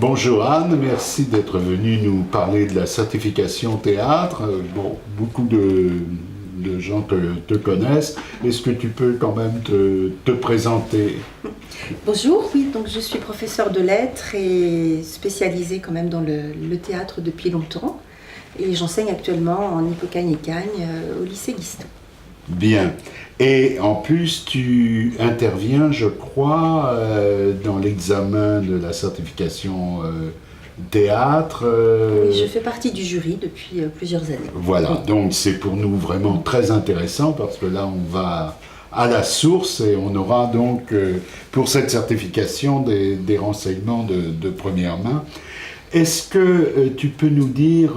Bonjour Anne, merci d'être venue nous parler de la certification théâtre. Bon, beaucoup de gens te connaissent. Est-ce que tu peux quand même te présenter? Bonjour, oui, donc je suis professeure de lettres et spécialisée quand même dans le théâtre depuis longtemps. Et j'enseigne actuellement en Hippocagne-et-Cagne au lycée Guiston. Bien. Et en plus, tu interviens, je crois, dans l'examen de la certification théâtre. Oui, je fais partie du jury depuis plusieurs années. Voilà, donc c'est pour nous vraiment très intéressant parce que là, on va à la source et on aura donc, pour cette certification, des renseignements de première main. Est-ce que tu peux nous dire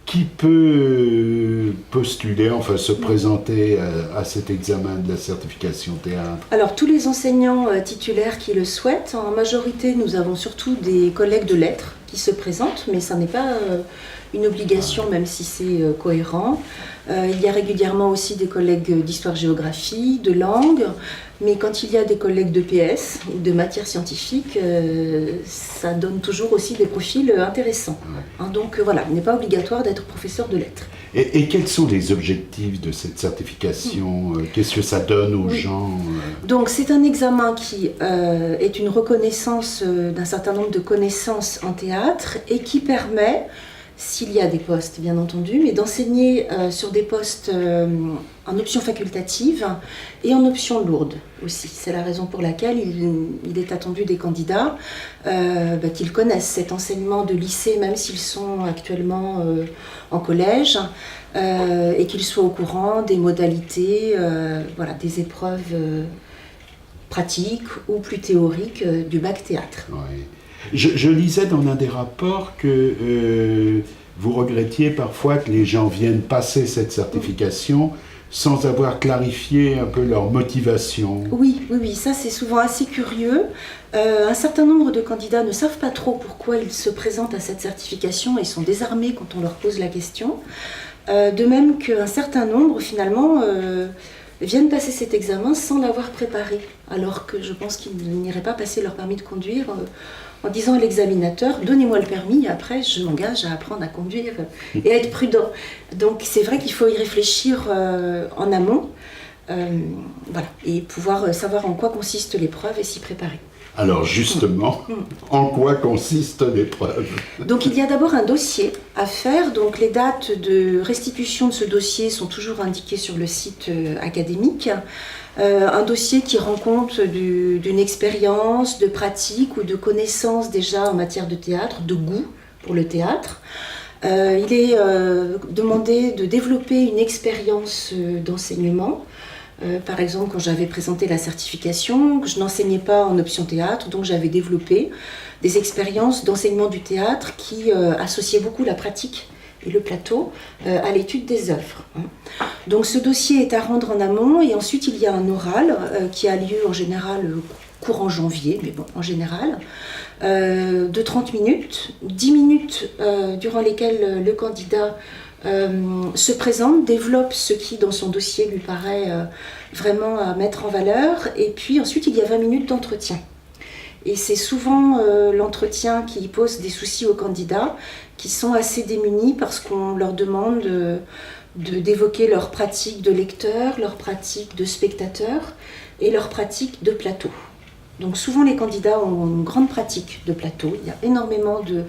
qui peut postuler, enfin se présenter à cet examen de la certification théâtre? Alors tous les enseignants titulaires qui le souhaitent, en majorité nous avons surtout des collègues de lettres qui se présentent, mais ça n'est pas une obligation même si c'est cohérent. Il y a régulièrement aussi des collègues d'histoire-géographie, de langue, mais quand il y a des collègues de PS ou de matières scientifiques, ça donne toujours aussi des profils intéressants. Ouais. Donc voilà, il n'est pas obligatoire d'être professeur de lettres. Et quels sont les objectifs de cette certification? Qu'est-ce que ça donne aux gens? Donc c'est un examen qui est une reconnaissance d'un certain nombre de connaissances en théâtre et qui permet, s'il y a des postes bien entendu, mais d'enseigner sur des postes en option facultative et en option lourde aussi. C'est la raison pour laquelle il est attendu des candidats qu'ils connaissent cet enseignement de lycée, même s'ils sont actuellement en collège, et qu'ils soient au courant des modalités, des épreuves pratiques ou plus théoriques du bac théâtre. Oui. Je lisais dans l'un des rapports que vous regrettiez parfois que les gens viennent passer cette certification sans avoir clarifié un peu leur motivation. Oui, ça c'est souvent assez curieux. Un certain nombre de candidats ne savent pas trop pourquoi ils se présentent à cette certification et sont désarmés quand on leur pose la question. De même qu'un certain nombre finalement viennent passer cet examen sans l'avoir préparé, alors que je pense qu'ils n'iraient pas passer leur permis de conduire en disant à l'examinateur « donnez-moi le permis, après je m'engage à apprendre à conduire et à être prudent ». Donc c'est vrai qu'il faut y réfléchir en amont, et pouvoir savoir en quoi consiste l'épreuve et s'y préparer. Alors justement, en quoi consiste l'épreuve? Donc il y a d'abord un dossier à faire, donc les dates de restitution de ce dossier sont toujours indiquées sur le site académique. Un dossier qui rend compte d'une expérience, de pratique ou de connaissances déjà en matière de théâtre, de goût pour le théâtre. Il est demandé de développer une expérience d'enseignement. Par exemple, quand j'avais présenté la certification, je n'enseignais pas en option théâtre, donc j'avais développé des expériences d'enseignement du théâtre qui associaient beaucoup la pratique et le plateau à l'étude des œuvres. Donc ce dossier est à rendre en amont et ensuite il y a un oral qui a lieu en général courant janvier, mais bon, en général, de 30 minutes, 10 minutes durant lesquelles le candidat se présente, développe ce qui dans son dossier lui paraît vraiment à mettre en valeur, et puis ensuite il y a 20 minutes d'entretien. Et c'est souvent l'entretien qui pose des soucis aux candidats qui sont assez démunis parce qu'on leur demande d'évoquer leur pratique de lecteur, leur pratique de spectateur et leur pratique de plateau. Donc souvent les candidats ont une grande pratique de plateau, il y a énormément de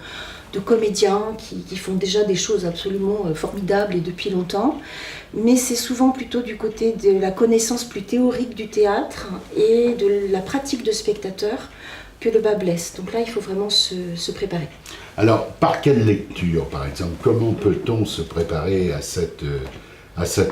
comédiens qui font déjà des choses absolument formidables et depuis longtemps, mais c'est souvent plutôt du côté de la connaissance plus théorique du théâtre et de la pratique de spectateur que le bas blesse. Donc là, il faut vraiment se préparer. Alors, par quelle lecture, par exemple? Comment peut-on se préparer à cette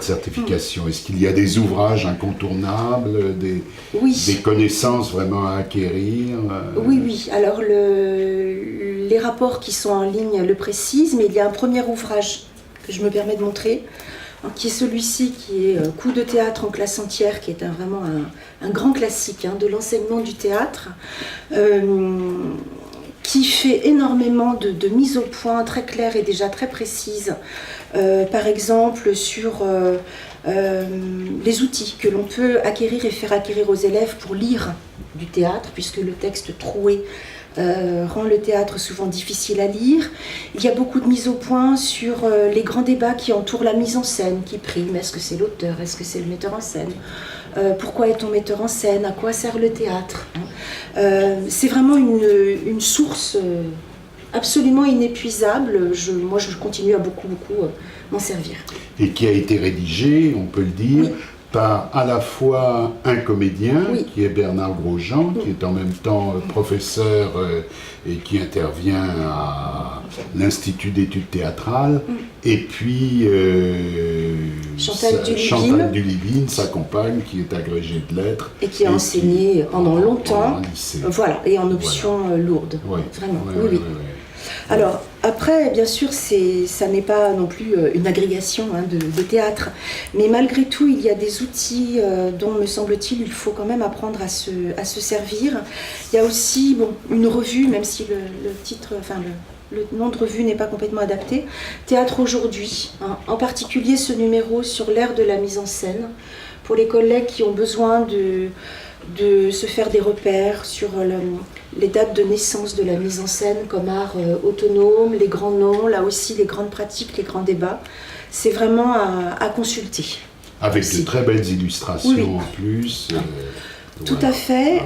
certification? Est-ce qu'il y a des ouvrages incontournables, des connaissances vraiment à acquérir? Oui. Alors, les rapports qui sont en ligne le précisent, mais il y a un premier ouvrage que je me permets de montrer, qui est celui-ci, qui est Coup de théâtre en classe entière, qui est vraiment un grand classique de l'enseignement du théâtre, qui fait énormément de mise au point très claire et déjà très précise, par exemple sur les outils que l'on peut acquérir et faire acquérir aux élèves pour lire du théâtre, puisque le texte troué rend le théâtre souvent difficile à lire. Il y a beaucoup de mise au point sur les grands débats qui entourent la mise en scène, qui priment. Est-ce que c'est l'auteur? Est-ce que c'est le metteur en scène? Pourquoi est-on metteur en scène? À quoi sert le théâtre? C'est vraiment une source absolument inépuisable. Moi, je continue à beaucoup m'en servir. Et qui a été rédigé, on peut le dire, Oui. par à la fois un comédien, Oui. qui est Bernard Grosjean, qui est en même temps professeur et qui intervient à l'Institut d'études théâtrales, et puis Chantal Dulivine, sa compagne, qui est agrégée de lettres. Et qui a enseigné pendant longtemps, en lycée. Voilà, et en option lourde, Ouais. vraiment, Ouais, oui. ouais. Alors, après, bien sûr, ça n'est pas non plus une agrégation de théâtre, mais malgré tout, il y a des outils dont, me semble-t-il, il faut quand même apprendre à se servir. Il y a aussi une revue, même si le titre, enfin le nom de revue n'est pas complètement adapté, Théâtre aujourd'hui, en particulier ce numéro sur l'ère de la mise en scène, pour les collègues qui ont besoin de se faire des repères sur les dates de naissance de la mise en scène comme art autonome, les grands noms, là aussi les grandes pratiques, les grands débats. C'est vraiment à consulter. Avec aussi de très belles illustrations Oui. en plus. Tout Voilà. à fait.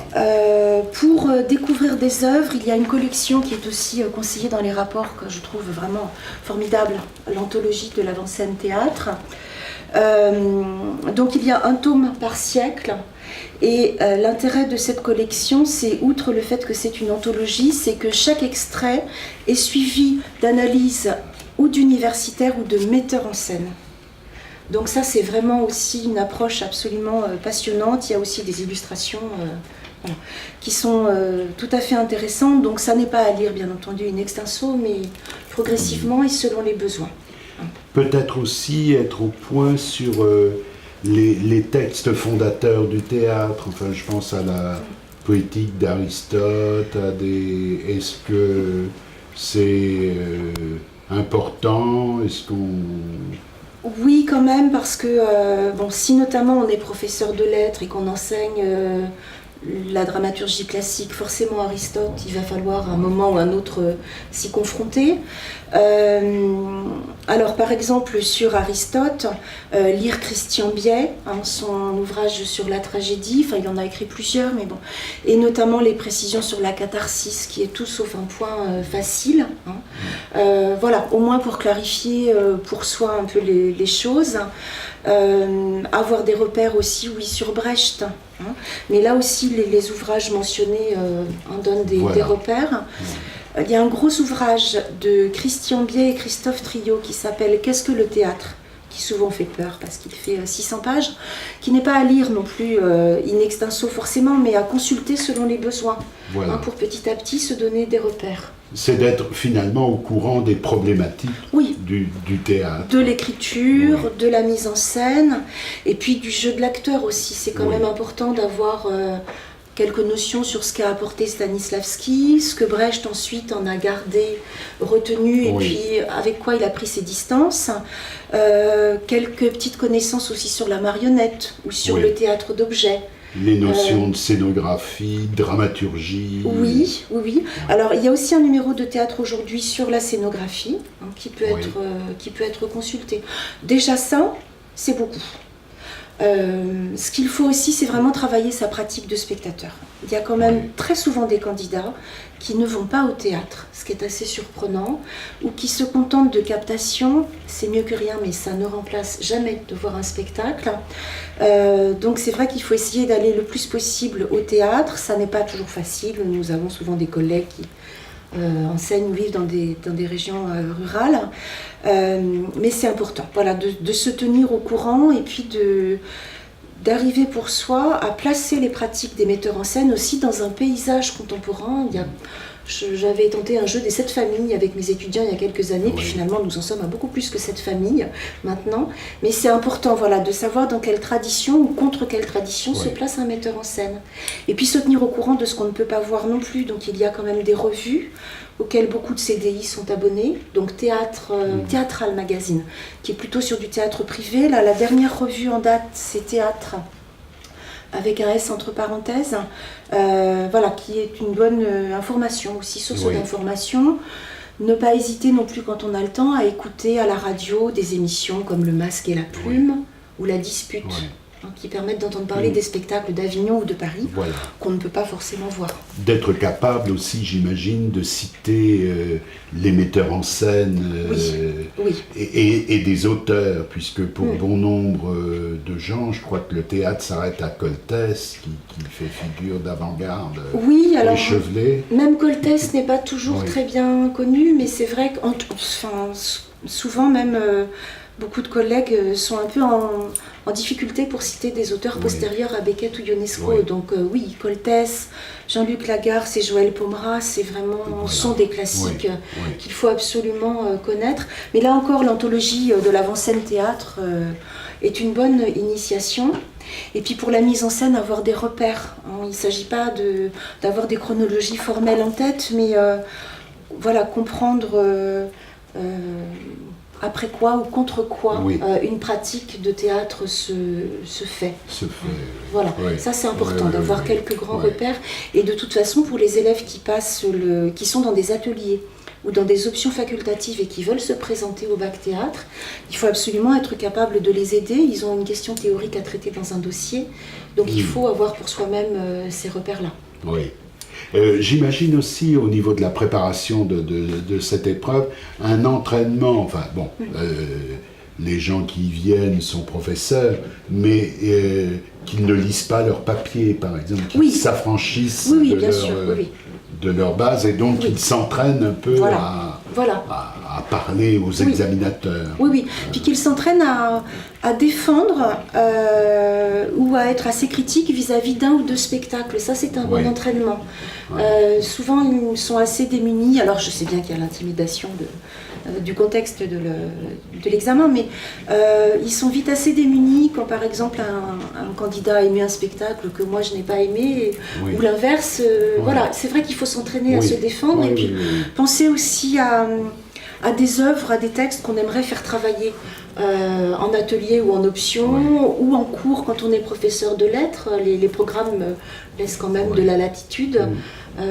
Pour découvrir des œuvres, il y a une collection qui est aussi conseillée dans les rapports que je trouve vraiment formidable, l'anthologie de l'avant-scène théâtre. Donc il y a un tome par siècle. Et l'intérêt de cette collection, c'est, outre le fait que c'est une anthologie, c'est que chaque extrait est suivi d'analyses ou d'universitaires ou de metteurs en scène. Donc ça, c'est vraiment aussi une approche absolument passionnante. Il y a aussi des illustrations voilà, qui sont tout à fait intéressantes. Donc ça n'est pas à lire, bien entendu, in extenso, mais progressivement et selon les besoins. Peut-être aussi être au point sur les textes fondateurs du théâtre. Enfin, je pense à la poétique d'Aristote, Est-ce que c'est important? Est-ce qu'on... Oui, quand même, parce que si notamment on est professeur de lettres et qu'on enseigne la dramaturgie classique, forcément Aristote, il va falloir à un moment ou à un autre s'y confronter. Alors par exemple sur Aristote, lire Christian Biais, son ouvrage sur la tragédie, enfin il en a écrit plusieurs, mais bon, et notamment les précisions sur la catharsis, qui est tout sauf un point facile. Voilà, au moins pour clarifier pour soi un peu les choses. Avoir des repères aussi, oui, sur Brecht. Mais là aussi, les ouvrages mentionnés en donnent des repères. Il y a un gros ouvrage de Christian Biais et Christophe Triot qui s'appelle « Qu'est-ce que le théâtre ?» qui souvent fait peur parce qu'il fait 600 pages, qui n'est pas à lire non plus in extenso forcément, mais à consulter selon les besoins, Voilà. Pour petit à petit se donner des repères. C'est d'être finalement au courant des problématiques Oui. du théâtre. De l'écriture, Oui. de la mise en scène, et puis du jeu de l'acteur aussi. C'est quand Oui. même important d'avoir quelques notions sur ce qu'a apporté Stanislavski, ce que Brecht ensuite en a gardé, retenu, et Oui. puis avec quoi il a pris ses distances. Quelques petites connaissances aussi sur la marionnette, ou sur Oui. le théâtre d'objets. Les notions de scénographie, dramaturgie. Oui. Alors, il y a aussi un numéro de théâtre aujourd'hui sur la scénographie qui peut être consulté. Déjà ça, c'est beaucoup. Ce qu'il faut aussi, c'est vraiment travailler sa pratique de spectateur. Il y a quand même très souvent des candidats qui ne vont pas au théâtre, ce qui est assez surprenant, ou qui se contentent de captation. C'est mieux que rien, mais ça ne remplace jamais de voir un spectacle. Donc c'est vrai qu'il faut essayer d'aller le plus possible au théâtre. Ça n'est pas toujours facile. Nous avons souvent des collègues qui enseignent ou vivent dans des régions rurales. Mais c'est important, voilà, de se tenir au courant et puis d'arriver pour soi à placer les pratiques des metteurs en scène aussi dans un paysage contemporain. J'avais tenté un jeu des 7 familles avec mes étudiants il y a quelques années, puis finalement nous en sommes à beaucoup plus que 7 familles maintenant. Mais c'est important, voilà, de savoir dans quelle tradition ou contre quelle tradition se place un metteur en scène. Et puis se tenir au courant de ce qu'on ne peut pas voir non plus. Donc il y a quand même des revues auxquelles beaucoup de CDI sont abonnés. Donc Théâtral Magazine, qui est plutôt sur du théâtre privé. Là, la dernière revue en date, c'est Théâtre avec un S entre parenthèses, voilà, qui est une bonne information, aussi source d'information. Ne pas hésiter non plus quand on a le temps à écouter à la radio des émissions comme Le Masque et la Plume ou La Dispute, qui permettent d'entendre parler des spectacles d'Avignon ou de Paris qu'on ne peut pas forcément voir. D'être capable aussi, j'imagine, de citer les metteurs en scène et des auteurs, puisque pour bon nombre de gens, je crois que le théâtre s'arrête à Coltès, qui fait figure d'avant-garde échevelée. Même Coltès n'est pas toujours très bien connu, mais c'est vrai que souvent même... beaucoup de collègues sont un peu en difficulté pour citer des auteurs postérieurs à Beckett ou Ionesco. Donc oui, Coltès, Jean-Luc Lagarce et Joël Pomera, c'est vraiment sont des classiques qu'il faut absolument connaître. Mais là encore, l'anthologie de l'avant-scène théâtre est une bonne initiation. Et puis pour la mise en scène, avoir des repères. Il ne s'agit pas d'avoir des chronologies formelles en tête, mais voilà, comprendre... après quoi ou contre quoi une pratique de théâtre se fait. Voilà, ça c'est important d'avoir quelques grands repères. Et de toute façon, pour les élèves qui sont dans des ateliers ou dans des options facultatives et qui veulent se présenter au bac théâtre, il faut absolument être capable de les aider. Ils ont une question théorique à traiter dans un dossier, donc il faut avoir pour soi-même ces repères-là. Oui. J'imagine aussi au niveau de la préparation de cette épreuve, un entraînement, les gens qui viennent sont professeurs, mais qu'ils ne lisent pas leur papier, par exemple, qu'ils s'affranchissent de leur base et donc qu'ils s'entraînent un peu à parler aux examinateurs. Puis qu'ils s'entraînent à défendre ou à être assez critiques vis-à-vis d'un ou deux spectacles. Ça, c'est un bon entraînement. Souvent, ils sont assez démunis. Alors, je sais bien qu'il y a l'intimidation du contexte de l'examen, mais ils sont vite assez démunis quand, par exemple, un candidat a aimé un spectacle que moi, je n'ai pas aimé, ou l'inverse. Voilà, c'est vrai qu'il faut s'entraîner à se défendre et puis penser aussi à des œuvres, à des textes qu'on aimerait faire travailler en atelier ou en option ou en cours quand on est professeur de lettres. Les programmes laissent quand même de la latitude.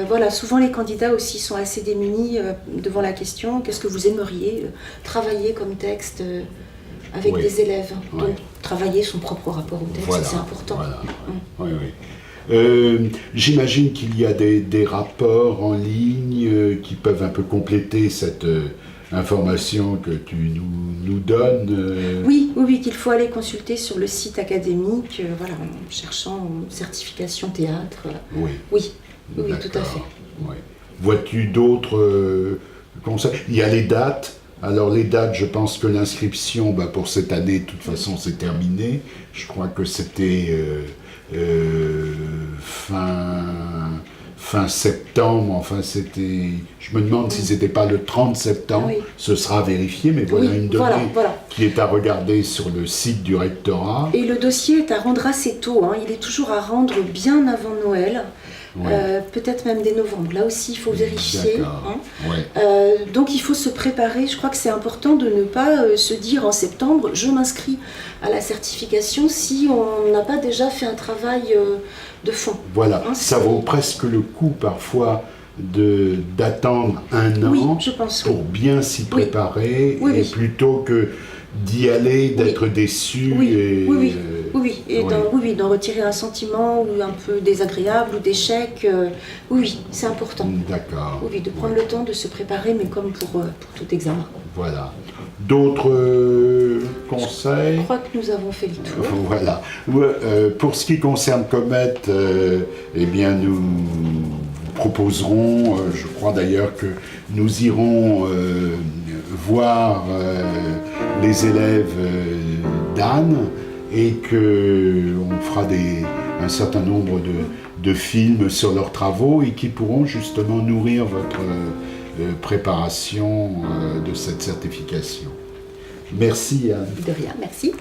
Voilà, souvent les candidats aussi sont assez démunis devant la question qu'est-ce que vous aimeriez travailler comme texte avec des élèves. Donc travailler son propre rapport au texte, c'est important. J'imagine qu'il y a des rapports en ligne qui peuvent un peu compléter cette information que tu nous donnes. Oui, qu'il faut aller consulter sur le site académique, en cherchant certification théâtre. Oui, tout à fait. Vois-tu d'autres conseils? Il y a les dates. Alors les dates, je pense que l'inscription pour cette année, de toute façon, c'est terminé. Je crois que c'était fin septembre, c'était... Je me demande si c'était pas le 30 septembre, ce sera vérifié, mais voilà une donnée qui est à regarder sur le site du rectorat. Et le dossier est à rendre assez tôt, il est toujours à rendre bien avant Noël. Peut-être même dès novembre. Là aussi, il faut vérifier. Donc, il faut se préparer. Je crois que c'est important de ne pas se dire en septembre, je m'inscris à la certification si on n'a pas déjà fait un travail de fond. Voilà, ça vaut presque le coup parfois d'attendre un an pour bien s'y préparer et plutôt que d'y aller, d'être déçu et d'en retirer un sentiment ou un peu désagréable ou d'échec. C'est important. D'accord. De prendre le temps de se préparer, mais comme pour tout examen. Voilà. D'autres conseils? Je crois que nous avons fait le tour. Voilà. Pour ce qui concerne Comet, nous proposerons, je crois d'ailleurs que nous irons voir les élèves d'Anne et qu'on fera un certain nombre de films sur leurs travaux et qui pourront justement nourrir votre préparation de cette certification. Merci Anne. De rien, merci.